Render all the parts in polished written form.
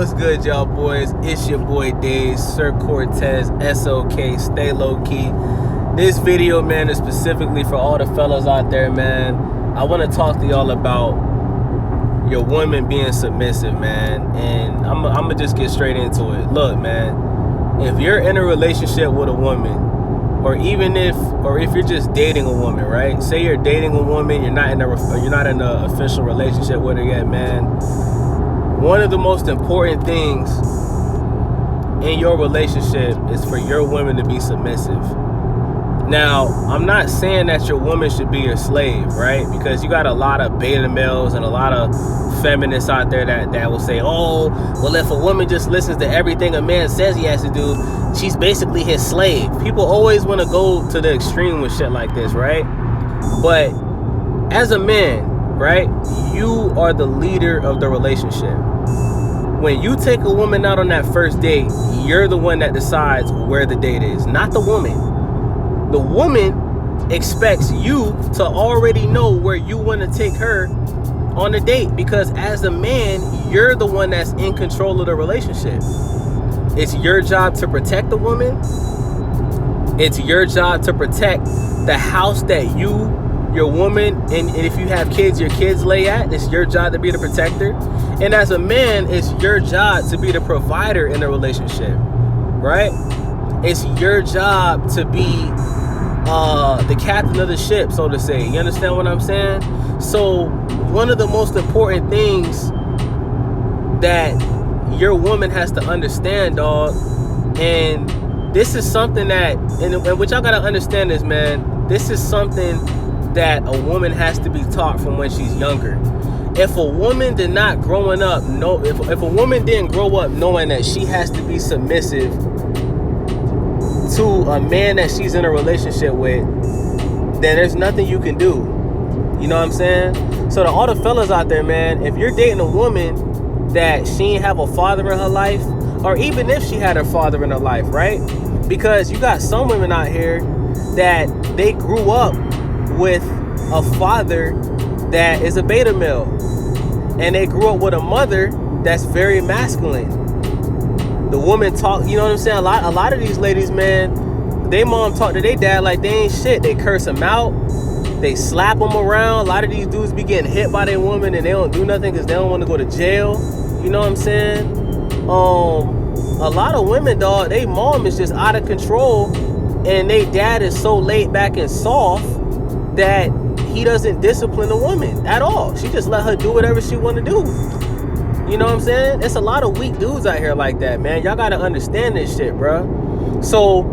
What's good, y'all boys? It's your boy Days, Sir Cortez, SOK, stay low key. This video, man, is specifically for all the fellas out there, man. I want to talk to y'all about your woman being submissive, man. And I'm gonna just get straight into it. Look, man, if you're in a relationship with a woman, or if you're just dating a woman, right? Say you're dating a woman, you're not in an official relationship with her yet, man. One of the most important things in your relationship is for your woman to be submissive. Now, I'm not saying that your woman should be your slave, right? Because you got a lot of beta males and a lot of feminists out there that will say, oh, well, if a woman just listens to everything a man says he has to do, she's basically his slave. People always want to go to the extreme with shit like this, right? But as a man, right, you are the leader of the relationship. When you take a woman out on that first date, you're the one that decides where the date is, not the woman. The woman expects you to already know where you want to take her on a date, because as a man, you're the one that's in control of the relationship. It's your job to protect the woman. It's your job to protect the house that your woman, and if you have kids, your kids lay at. It's your job to be the protector. And as a man, it's your job to be the provider in a relationship, right? It's your job to be the captain of the ship, so to say. You understand what I'm saying? So one of the most important things that your woman has to understand, dog, and this is something that, and what y'all gotta understand is, man, this is something that a woman has to be taught from when she's younger. If a woman did not growing up know, if a woman didn't grow up knowing that she has to be submissive to a man that she's in a relationship with, then there's nothing you can do. You know what I'm saying? So to all the fellas out there, man, if you're dating a woman that she ain't have a father in her life, or even if she had her father in her life, right? Because you got some women out here that they grew up with a father that is a beta male, and they grew up with a mother that's very masculine. The woman talk, you know what I'm saying? A lot of these ladies, man, they mom talk to their dad like they ain't shit. They curse him out, they slap him around. A lot of these dudes be getting hit by their woman and they don't do nothing because they don't want to go to jail. You know what I'm saying? A lot of women, dog, they mom is just out of control, and they dad is so laid back and soft that he doesn't discipline the woman at all. She just let her do whatever she want to do. You know what I'm saying? It's a lot of weak dudes out here like that, man. Y'all gotta understand this shit, bro. So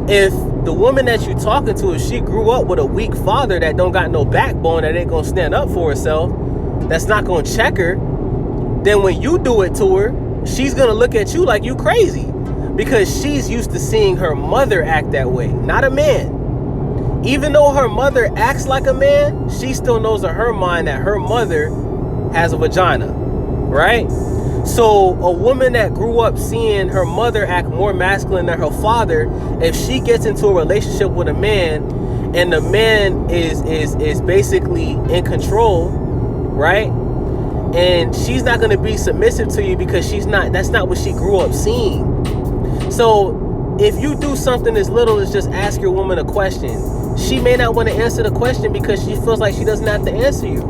if the woman that you talking to, if she grew up with a weak father that don't got no backbone, that ain't gonna stand up for herself, that's not gonna check her, then when you do it to her, she's gonna look at you like you crazy, because she's used to seeing her mother act that way, not a man. Even though her mother acts like a man, she still knows in her mind that her mother has a vagina, right? So a woman that grew up seeing her mother act more masculine than her father, if she gets into a relationship with a man and the man is basically in control, right? And she's not going to be submissive to you because that's not what she grew up seeing. So if you do something as little as just ask your woman a question, she may not want to answer the question because she feels like she doesn't have to answer you,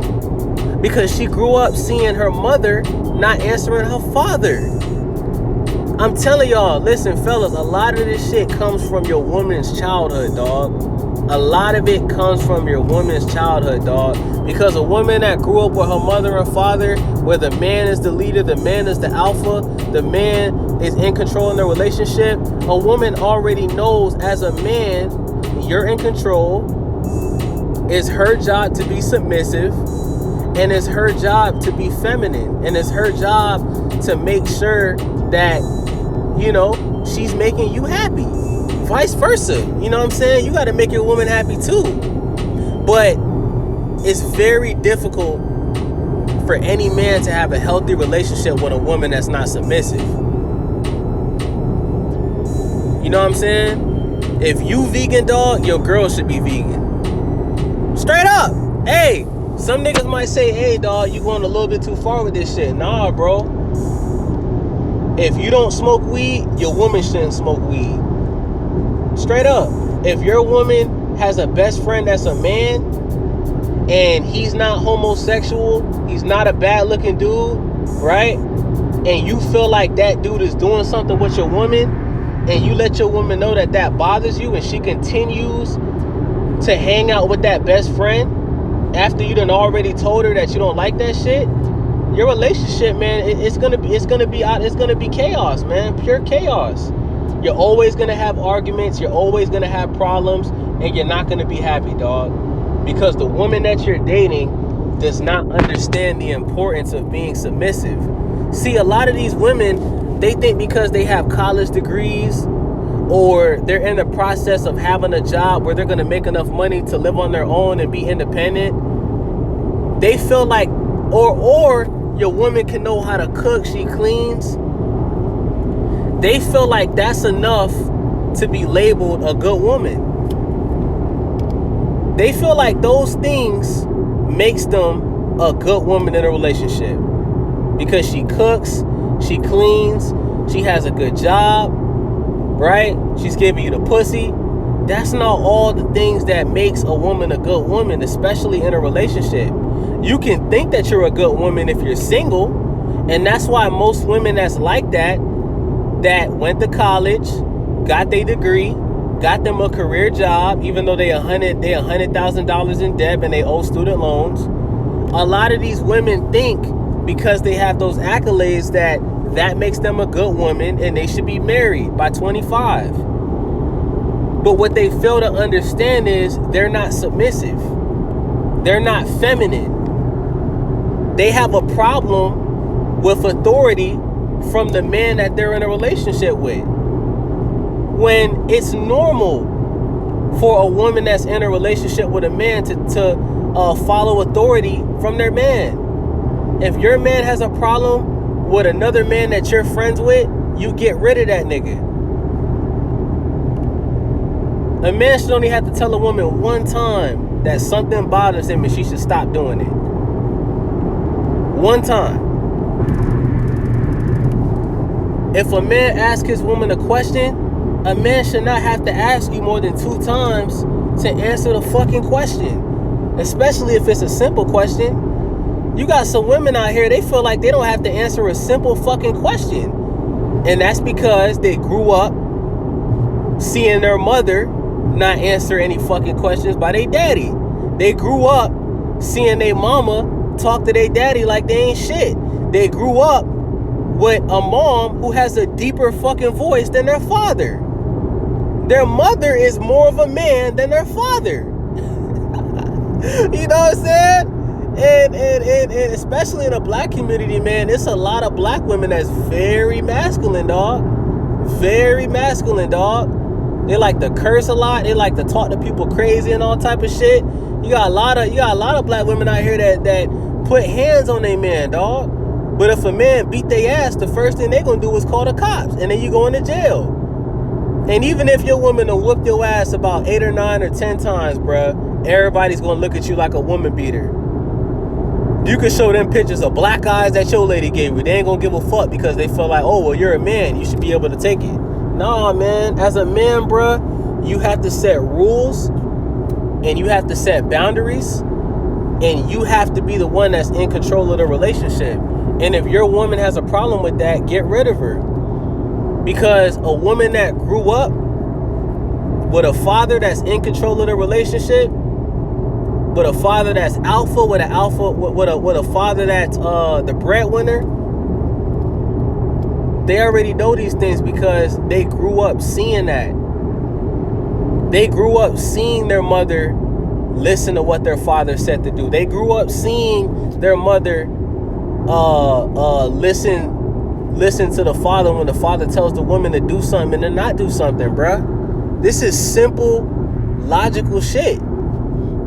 because she grew up seeing her mother not answering her father. I'm telling y'all, listen, fellas, a lot of this shit comes from your woman's childhood, dog. A lot of it comes from your woman's childhood, dog. Because a woman that grew up with her mother and father, where the man is the leader, the man is the alpha, the man is in control in the relationship, a woman already knows as a man, you're in control. It's her job to be submissive, and it's her job to be feminine, and it's her job to make sure that, you know, she's making you happy. Vice versa. You know what I'm saying? You got to make your woman happy too. But it's very difficult for any man to have a healthy relationship with a woman that's not submissive. You know what I'm saying? If you vegan, dog, your girl should be vegan. Straight up. Hey, some niggas might say, hey, dog, you going a little bit too far with this shit. Nah, bro. If you don't smoke weed, your woman shouldn't smoke weed. Straight up. If your woman has a best friend that's a man, and he's not homosexual, he's not a bad looking dude, right? And you feel like that dude is doing something with your woman, and you let your woman know that that bothers you, and she continues to hang out with that best friend after you done already told her that you don't like that shit, your relationship, man, it's gonna be chaos, man. Pure chaos. You're always gonna have arguments, you're always gonna have problems, and you're not gonna be happy, dog. Because the woman that you're dating does not understand the importance of being submissive. See, a lot of these women, they think because they have college degrees or they're in the process of having a job where they're going to make enough money to live on their own and be independent, they feel like, or your woman can know how to cook, she cleans. They feel like that's enough to be labeled a good woman. They feel like those things makes them a good woman in a relationship. Because she cooks, she cleans, she has a good job, right? She's giving you the pussy. That's not all the things that makes a woman a good woman, especially in a relationship. You can think that you're a good woman if you're single, and that's why most women that's like that went to college, got their degree, got them a career job, even though they $100,000 in debt and they owe student loans. A lot of these women think because they have those accolades that makes them a good woman and they should be married by 25. But what they fail to understand is they're not submissive. They're not feminine. They have a problem with authority from the man that they're in a relationship with. When it's normal for a woman that's in a relationship with a man to follow authority from their man. If your man has a problem with another man that you're friends with, you get rid of that nigga. A man should only have to tell a woman one time that something bothers him and she should stop doing it. One time. If a man asks his woman a question, a man should not have to ask you more than 2 times to answer the fucking question. Especially if it's a simple question. You got some women out here, they feel like they don't have to answer a simple fucking question. And that's because they grew up seeing their mother not answer any fucking questions by their daddy. They grew up seeing their mama talk to their daddy like they ain't shit. They grew up with a mom who has a deeper fucking voice than their father. Their mother is more of a man than their father. You know what I'm saying? And especially in the black community, man, it's a lot of black women that's very masculine, dog. Very masculine, dog. They like to curse a lot. They like to talk to people crazy and all type of shit. You got a lot of black women out here that put hands on their man, dog. But if a man beat their ass, the first thing they gonna do is call the cops, and then you go into jail. And even if your woman will whoop your ass about 8 or 9 or 10 times, bruh, everybody's gonna look at you like a woman beater. You can show them pictures of black eyes that your lady gave you. They ain't gonna give a fuck because they feel like, oh, well, you're a man, you should be able to take it. Nah, man, as a man, bruh, you have to set rules and you have to set boundaries and you have to be the one that's in control of the relationship. And if your woman has a problem with that, get rid of her. Because a woman that grew up with a father that's in control of the relationship, with a father that's alpha, with a father that's the breadwinner, they already know these things because they grew up seeing that. They grew up seeing their mother listen to what their father said to do. They grew up seeing their mother listen to the father when the father tells the woman to do something and to not do something, bruh. This is simple, logical shit.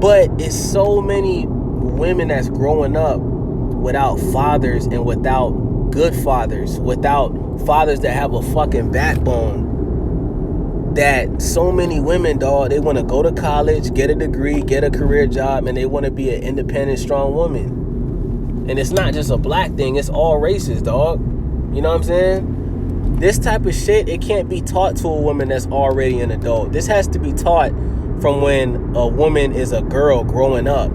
But it's so many women that's growing up without fathers and without good fathers, without fathers that have a fucking backbone, that so many women, dog, they want to go to college, get a degree, get a career job, and they want to be an independent, strong woman. And it's not just a black thing, it's all races, dog. You know what I'm saying? This type of shit, it can't be taught to a woman that's already an adult. This has to be taught from when a woman is a girl growing up.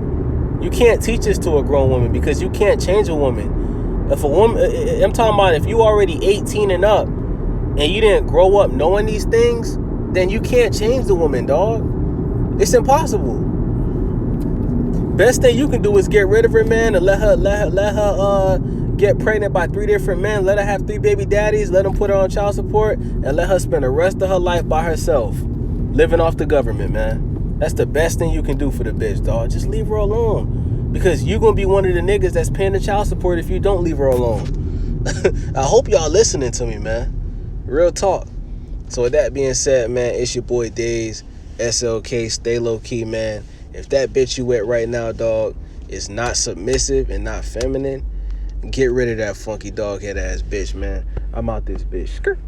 You can't teach this to a grown woman because you can't change a woman. If a woman, I'm talking about if you already 18 and up and you didn't grow up knowing these things, then you can't change the woman, dog. It's impossible. Best thing you can do is get rid of her, man, and let her get pregnant by 3 different men. Let her have 3 baby daddies. Let them put her on child support and let her spend the rest of her life by herself, living off the government, man. That's the best thing you can do for the bitch, dog. Just leave her alone, because you're gonna be one of the niggas that's paying the child support if you don't leave her alone. I hope y'all listening to me, man. Real talk. So with that being said, man, it's your boy Days, SLK. Stay low key, man. If that bitch you with right now, dog, is not submissive and not feminine, get rid of that funky dog head ass bitch, man. I'm out this bitch. Skirt.